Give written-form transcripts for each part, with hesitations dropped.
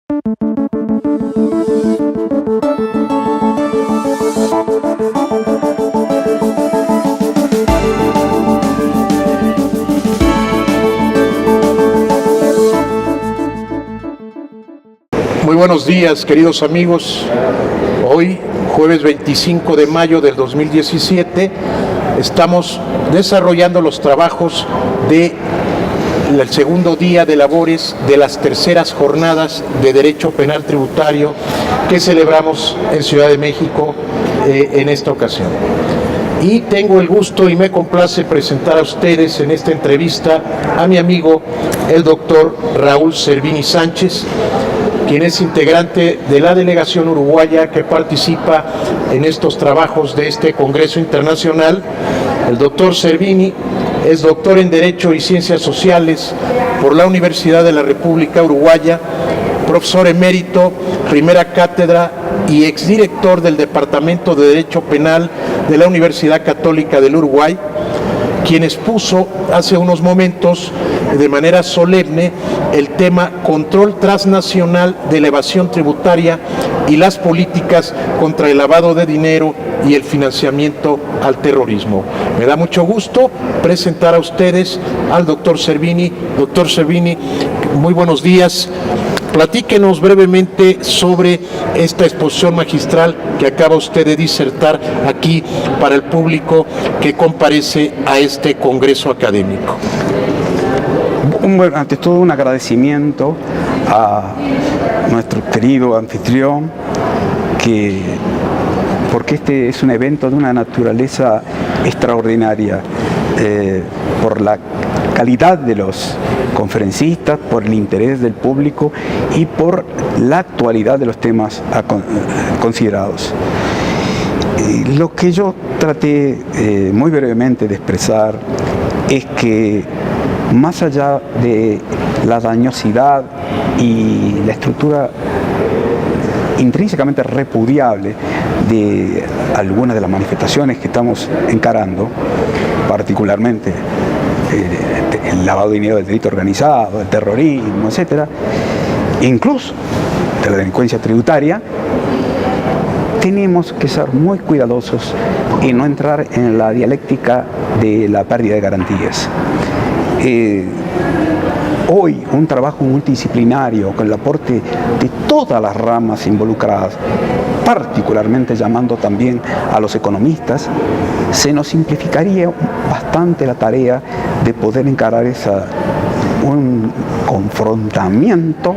Muy buenos días, queridos amigos. Hoy, jueves 25 de mayo del 2017, estamos desarrollando los trabajos del segundo día de labores de las terceras jornadas de Derecho Penal Tributario que celebramos en Ciudad de México en esta ocasión. Y tengo el gusto y me complace presentar a ustedes en esta entrevista a mi amigo, el doctor Raúl Servini Sánchez, quien es integrante de la delegación uruguaya que participa en estos trabajos de este Congreso Internacional. El doctor Servini es doctor en Derecho y Ciencias Sociales por la Universidad de la República Uruguaya, profesor emérito, primera cátedra y exdirector del Departamento de Derecho Penal de la Universidad Católica del Uruguay, quien expuso hace unos momentos de manera solemne el tema control transnacional de la evasión tributaria y las políticas contra el lavado de dinero y el financiamiento al terrorismo. Me da mucho gusto presentar a ustedes al doctor Servini. Doctor Servini, muy buenos días. Platíquenos brevemente sobre esta exposición magistral que acaba usted de disertar aquí para el público que comparece a este congreso académico. Bueno, ante todo un agradecimiento a nuestro querido anfitrión, porque este es un evento de una naturaleza extraordinaria, por la calidad de los conferencistas, por el interés del público y por la actualidad de los temas considerados. Lo que yo traté muy brevemente de expresar es que más allá de la dañosidad y la estructura intrínsecamente repudiable de algunas de las manifestaciones que estamos encarando, particularmente el lavado de dinero del delito organizado, el terrorismo, etcétera, incluso de la delincuencia tributaria, tenemos que ser muy cuidadosos y no entrar en la dialéctica de la pérdida de garantías. Hoy un trabajo multidisciplinario con el aporte de todas las ramas involucradas, particularmente llamando también a los economistas, se nos simplificaría bastante la tarea de poder encarar un confrontamiento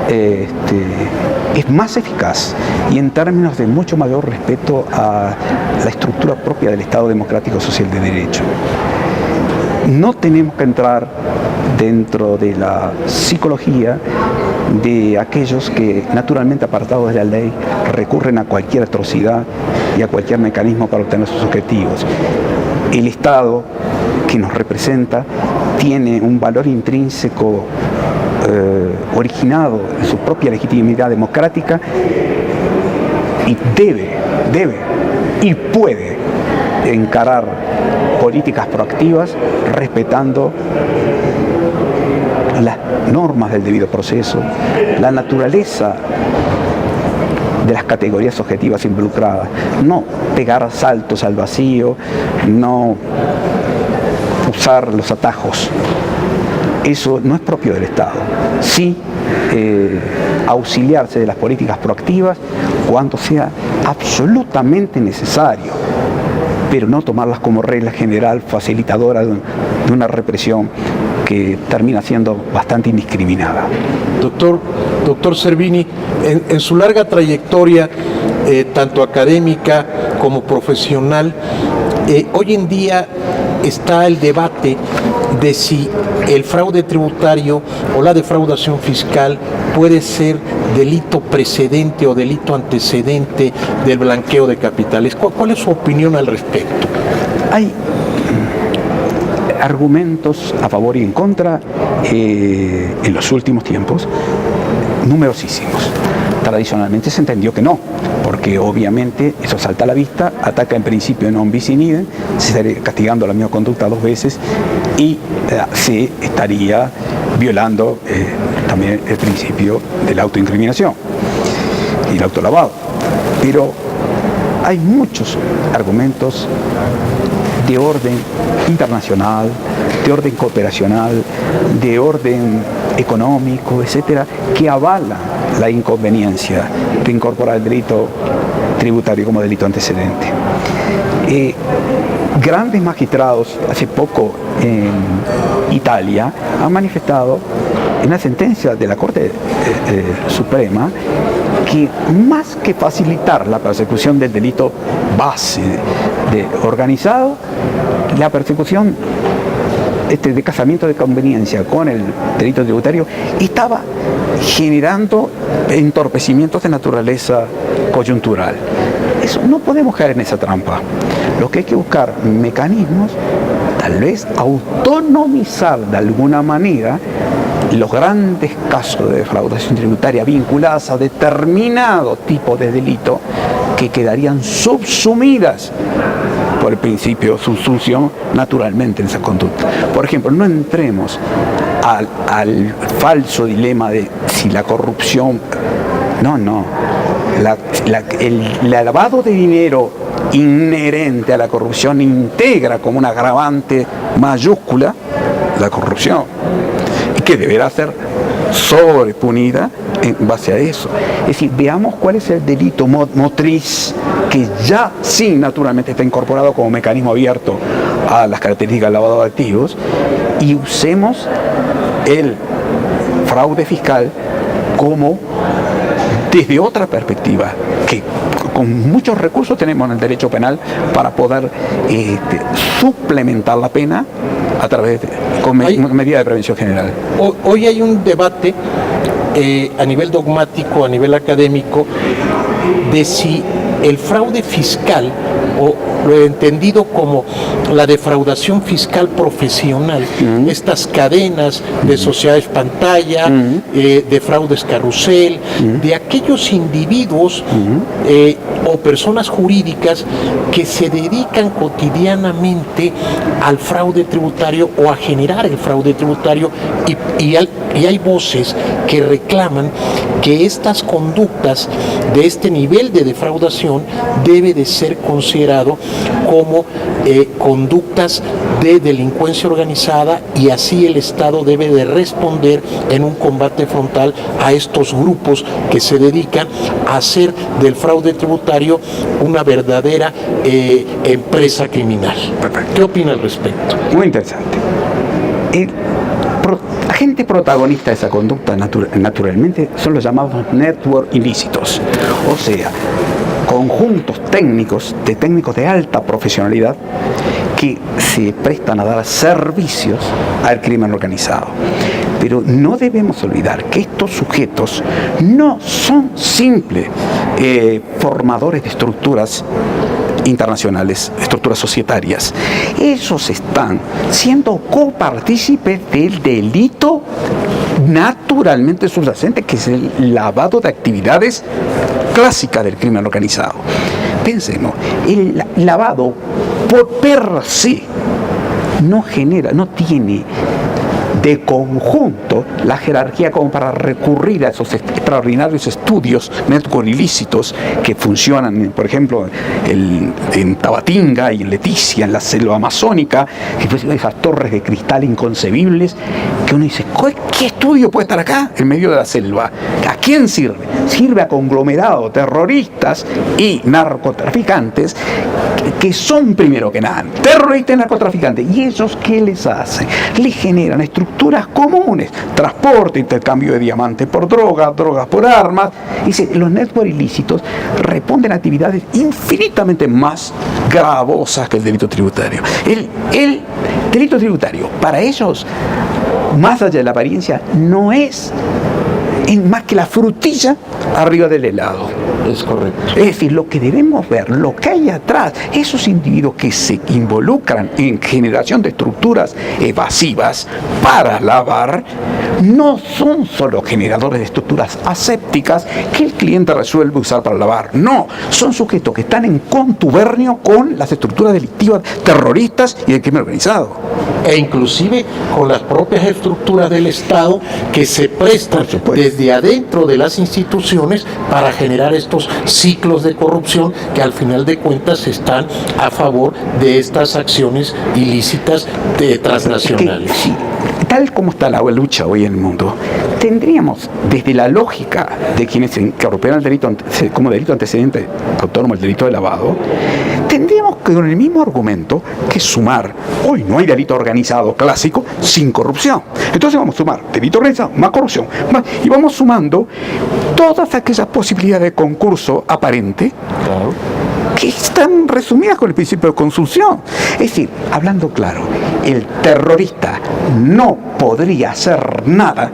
es más eficaz y en términos de mucho mayor respeto a la estructura propia del Estado Democrático Social de Derecho. No tenemos que entrar dentro de la psicología de aquellos que, naturalmente apartados de la ley, recurren a cualquier atrocidad y a cualquier mecanismo para obtener sus objetivos. El Estado que nos representa tiene un valor intrínseco originado en su propia legitimidad democrática y debe y puede encarar políticas proactivas respetando las normas del debido proceso, la naturaleza de las categorías objetivas involucradas, no pegar saltos al vacío, no usar los atajos. Eso no es propio del Estado. Sí, auxiliarse de las políticas proactivas cuando sea absolutamente necesario, pero no tomarlas como regla general facilitadora de una represión que termina siendo bastante indiscriminada. Doctor Servini, en su larga trayectoria, tanto académica como profesional, hoy en día está el debate de si el fraude tributario o la defraudación fiscal puede ser delito precedente o delito antecedente del blanqueo de capitales. ¿Cuál es su opinión al respecto? Hay argumentos a favor y en contra en los últimos tiempos, numerosísimos. Tradicionalmente se entendió que no, porque obviamente eso salta a la vista, ataca en principio non bis in idem, se estaría castigando la misma conducta dos veces y se estaría violando también el principio de la autoincriminación y el autolavado. Pero hay muchos argumentos de orden internacional, de orden cooperacional, de orden económico, etcétera, que avalan la inconveniencia de incorporar el delito tributario como delito antecedente. Grandes magistrados, hace poco en Italia, han manifestado en una sentencia de la Corte Suprema que más que facilitar la persecución del delito base organizado, la persecución de casamiento de conveniencia con el delito tributario estaba generando entorpecimientos de naturaleza coyuntural. Eso, no podemos caer en esa trampa. Lo que hay que buscar mecanismos, tal vez autonomizar de alguna manera los grandes casos de defraudación tributaria vinculadas a determinado tipo de delito que quedarían subsumidas por el principio de subsunción naturalmente en esa conducta. Por ejemplo, no entremos al falso dilema de si la corrupción... No. El lavado de dinero inherente a la corrupción integra como un agravante mayúscula la corrupción y que deberá ser sobrepunida en base a eso. Es decir, veamos cuál es el delito motriz que ya sí naturalmente está incorporado como mecanismo abierto a las características del lavado de activos y usemos el fraude fiscal como desde otra perspectiva, que con muchos recursos tenemos en el derecho penal para poder suplementar la pena a través de medidas de prevención general. Hoy hay un debate a nivel dogmático, a nivel académico, de si el fraude fiscal, o lo he entendido como la defraudación fiscal profesional, estas cadenas de sociedades pantalla, de fraudes carrusel, de aquellos individuos o personas jurídicas que se dedican cotidianamente al fraude tributario o a generar el fraude tributario y hay voces que reclaman que estas conductas de este nivel de defraudación debe de ser considerado como conductas de delincuencia organizada y así el Estado debe de responder en un combate frontal a estos grupos que se dedican a hacer del fraude tributario una verdadera empresa criminal. ¿Qué opina al respecto? Muy interesante. El agente protagonista de esa conducta naturalmente son los llamados network ilícitos, o sea, conjuntos técnicos de alta profesionalidad que se prestan a dar servicios al crimen organizado. Pero no debemos olvidar que estos sujetos no son simples formadores de estructuras internacionales, estructuras societarias. Ellos están siendo copartícipes del delito naturalmente subyacente, que es el lavado de actividades clásicas del crimen organizado. Pensemos, el lavado por per se no tiene de conjunto la jerarquía como para recurrir a esos extraordinarios estudios network ilícitos que funcionan, por ejemplo, en Tabatinga y en Leticia, en la selva amazónica, esas torres de cristal inconcebibles, que uno dice, ¿qué estudio puede estar acá en medio de la selva? ¿A quién sirve? Sirve a conglomerados terroristas y narcotraficantes que son, primero que nada, terroristas y narcotraficantes. ¿Y ellos qué les hacen? Les generan estructuras comunes: transporte, intercambio de diamantes por drogas por armas. Dice, los networks ilícitos responden a actividades infinitamente más gravosas que el delito tributario. El delito tributario, para ellos, más allá de la apariencia, no es más que la frutilla arriba del helado. Es correcto. Es decir, lo que debemos ver, lo que hay atrás, esos individuos que se involucran en generación de estructuras evasivas para lavar, no son solo generadores de estructuras asépticas que el cliente resuelve usar para lavar. No, son sujetos que están en contubernio con las estructuras delictivas terroristas y del crimen organizado. E inclusive con las propias estructuras del Estado que se prestan desde adentro de las instituciones para generar estos ciclos de corrupción que al final de cuentas están a favor de estas acciones ilícitas transnacionales. Sí, tal como está la lucha hoy en el mundo, tendríamos desde la lógica de quienes incorporan el delito como delito antecedente autónomo el delito de lavado, tendríamos que con el mismo argumento que sumar, hoy no hay delito organizado clásico sin corrupción. Entonces vamos a sumar delito organizado más corrupción y vamos sumando todas aquellas posibilidades de concurso aparente, claro, que están resumidas con el principio de consulsión. Es decir, hablando claro, el terrorista no podría hacer nada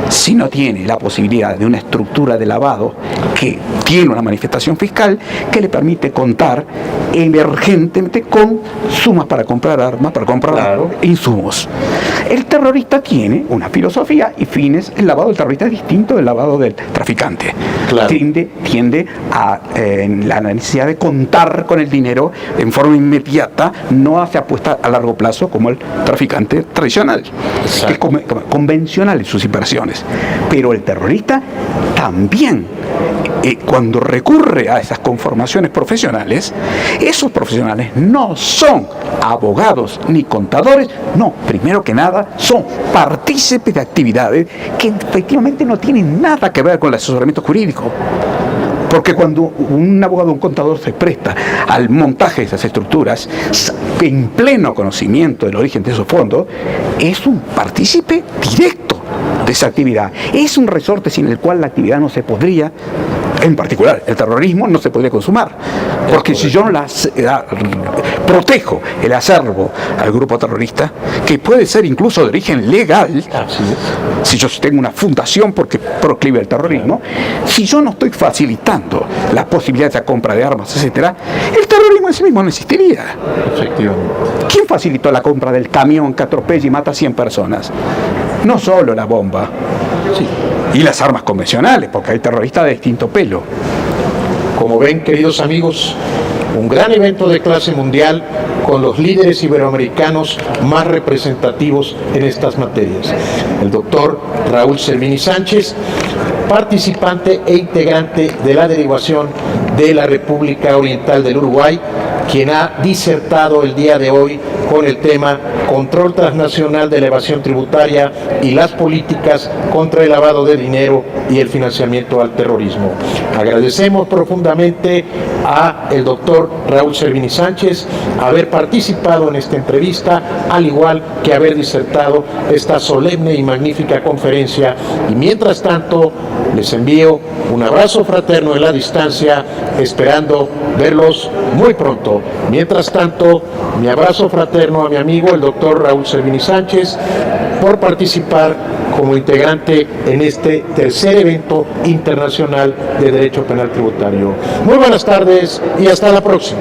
si no tiene la posibilidad de una estructura de lavado que tiene una manifestación fiscal que le permite contar emergentemente con sumas para comprar armas, para comprar insumos. El terrorista tiene una filosofía y fines. El lavado del terrorista es distinto del lavado del traficante. Claro. Tiende a la necesidad de contar con el dinero en forma inmediata, no hace apuesta a largo plazo como el traficante tradicional, que es convencional en sus inversiones. Pero el terrorista también, cuando recurre a esas conformaciones profesionales, esos profesionales no son abogados ni contadores, no, primero que nada son partícipes de actividades que efectivamente no tienen nada que ver con el asesoramiento jurídico. Porque cuando un abogado o un contador se presta al montaje de esas estructuras, en pleno conocimiento del origen de esos fondos, es un partícipe directo de esa actividad. Es un resorte sin el cual la actividad no se podría, en particular el terrorismo, no se podría consumar. Porque si yo no protejo el acervo al grupo terrorista, que puede ser incluso de origen legal, si yo tengo una fundación porque proclive el terrorismo, si yo no estoy facilitando la posibilidad de la compra de armas, etcétera, el terrorismo en sí mismo no existiría. Efectivamente. ¿Quién facilitó la compra del camión que atropella y mata a 100 personas? No solo la bomba, y las armas convencionales, porque hay terroristas de distinto pelo. Como ven, queridos amigos, un gran evento de clase mundial con los líderes iberoamericanos más representativos en estas materias. El doctor Raúl Servini Sánchez, participante e integrante de la derivación de la República Oriental del Uruguay, quien ha disertado el día de hoy con el tema Control transnacional de la evasión tributaria y las políticas contra el lavado de dinero y el financiamiento al terrorismo. Agradecemos profundamente a el doctor Raúl Servini Sánchez haber participado en esta entrevista, al igual que haber disertado esta solemne y magnífica conferencia. Y mientras tanto, les envío un abrazo fraterno en la distancia, esperando verlos muy pronto. Mientras tanto, mi abrazo fraterno a mi amigo, el doctor Raúl Servini Sánchez, por participar como integrante en este tercer evento internacional de Derecho Penal Tributario. Muy buenas tardes y hasta la próxima.